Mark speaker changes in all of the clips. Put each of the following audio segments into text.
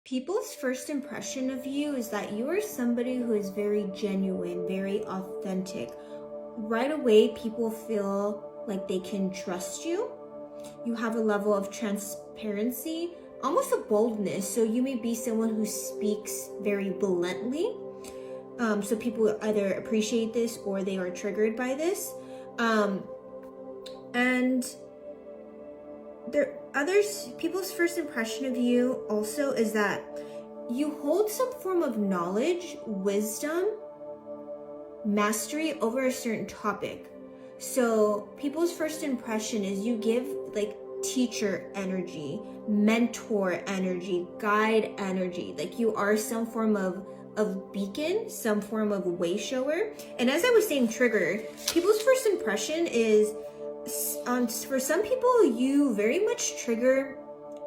Speaker 1: People's first impression of you is that you are somebody who is very genuine, very authentic. Right away, people feel like they can trust you. You have a level of transparency, almost a boldness. So you may be someone who speaks very bluntly. So people either appreciate this or they are triggered by this. And there people's first impression of you also is that you hold some form of knowledge, wisdom, mastery over a certain topic. So people's first impression is you give like teacher energy, mentor energy, guide energy. Like you are some form of beacon, some form of way shower. And as I was saying, trigger, people's first impression is for some people, you very much trigger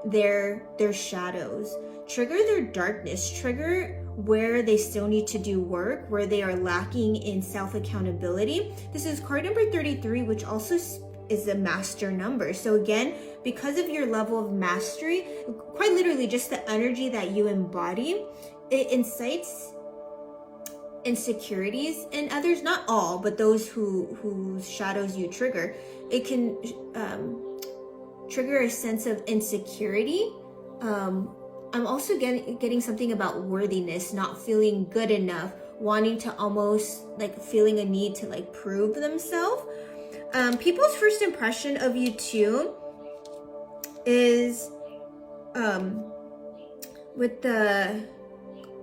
Speaker 1: their shadows, trigger their darkness, trigger where they still need to do work, where they are lacking in self-accountability. This is card number 33, which also is a master number. So again, because of your level of mastery, quite literally just the energy that you embody, it incites insecurities in others, not all, but those whose shadows you trigger. It can trigger a sense of insecurity. I'm also getting something about worthiness, not feeling good enough, wanting to almost like feeling a need to like prove themselves. People's first impression of you too is with the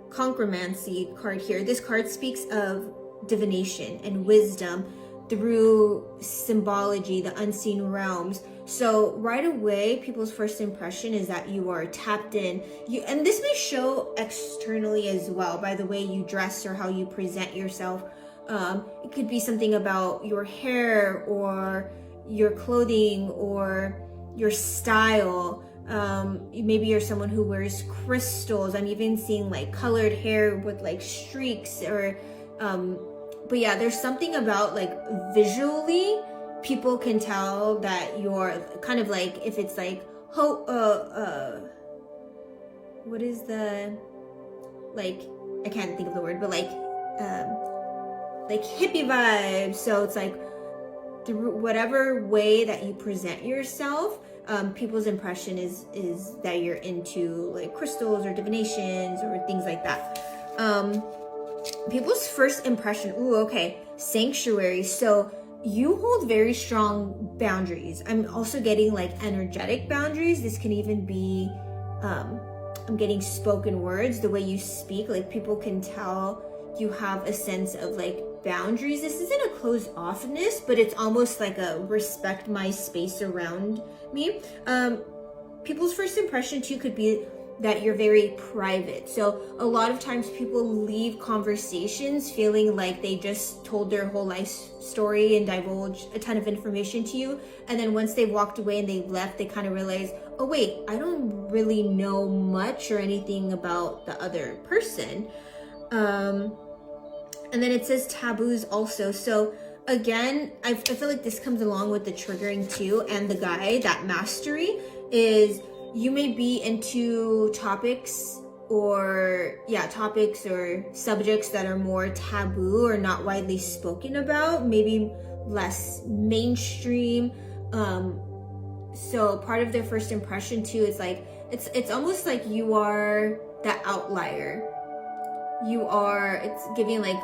Speaker 1: Concromancy card here. This card speaks of divination and wisdom through symbology, the unseen realms. So right away, people's first impression is that you are tapped in. And this may show externally as well by the way you dress or how you present yourself. It could be something about your hair or your clothing or your style. Maybe you're someone who wears crystals. I'm even seeing like colored hair with like streaks or but yeah, there's something about like visually people can tell that you're kind of like, if it's like what is the, like, I can't think of the word, but like hippie vibes. So it's like through whatever way that you present yourself, people's impression is that you're into like crystals or divinations or things like that. People's first impression, sanctuary. So you hold very strong boundaries. I'm also getting like energetic boundaries. This can even be, I'm getting spoken words, the way you speak, like people can tell you have a sense of like boundaries. This isn't a closed offness, but it's almost like a respect my space around me. People's first impression too could be that you're very private. So a lot of times people leave conversations feeling like they just told their whole life story and divulged a ton of information to you. And then once they walked away and they left, they kind of realize, oh wait, I don't really know much or anything about the other person. And then it says taboos also. So again, I feel like this comes along with the triggering too, and the guide, that mastery is you may be into topics or subjects that are more taboo or not widely spoken about, maybe less mainstream. So part of their first impression too is like, it's almost like you are the outlier. It's giving like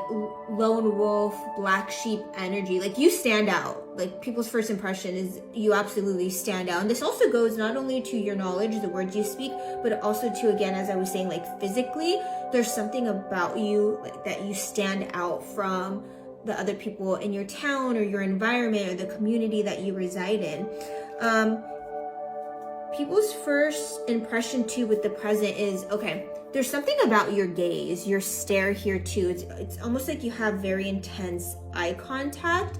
Speaker 1: lone wolf, black sheep energy. Like you stand out. Like people's first impression is you absolutely stand out. And this also goes not only to your knowledge, the words you speak, but also to, again, as I was saying, like physically, there's something about you like, that you stand out from the other people in your town or your environment or the community that you reside in. People's first impression too with the present is, okay, there's something about your gaze, your stare here too. It's almost like you have very intense eye contact.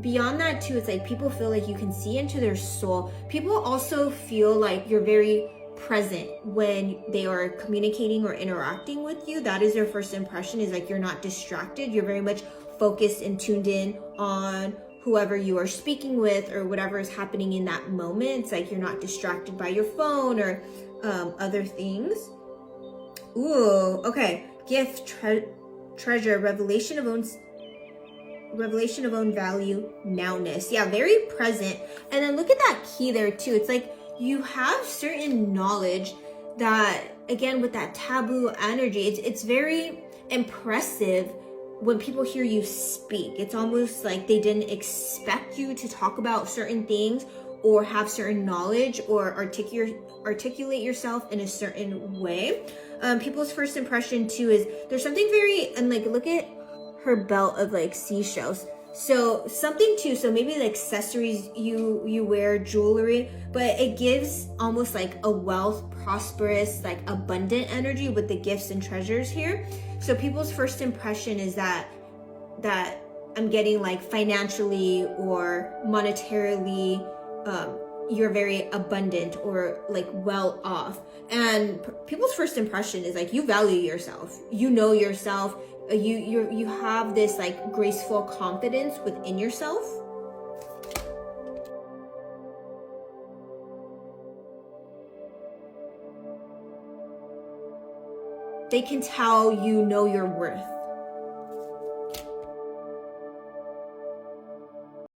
Speaker 1: Beyond that too, it's like people feel like you can see into their soul. People also feel like you're very present when they are communicating or interacting with you. That is their first impression, is like you're not distracted. You're very much focused and tuned in on whoever you are speaking with or whatever is happening in that moment. It's like you're not distracted by your phone or other things. Ooh, okay. Gift, treasure, revelation of own value, nowness. Yeah, very present. And then look at that key there too. It's like you have certain knowledge that, again, with that taboo energy, it's very impressive when people hear you speak. It's almost like they didn't expect you to talk about certain things or have certain knowledge or articulate yourself in a certain way. People's first impression too is there's something very, and like look at her belt of like seashells. So something too, so maybe the accessories you wear, jewelry, but it gives almost like a wealth, prosperous, like abundant energy with the gifts and treasures here. So people's first impression is that I'm getting like financially or monetarily, you're very abundant or like well off. And people's first impression is like you value yourself, you know yourself, you have this like graceful confidence within yourself. They can tell you know your worth.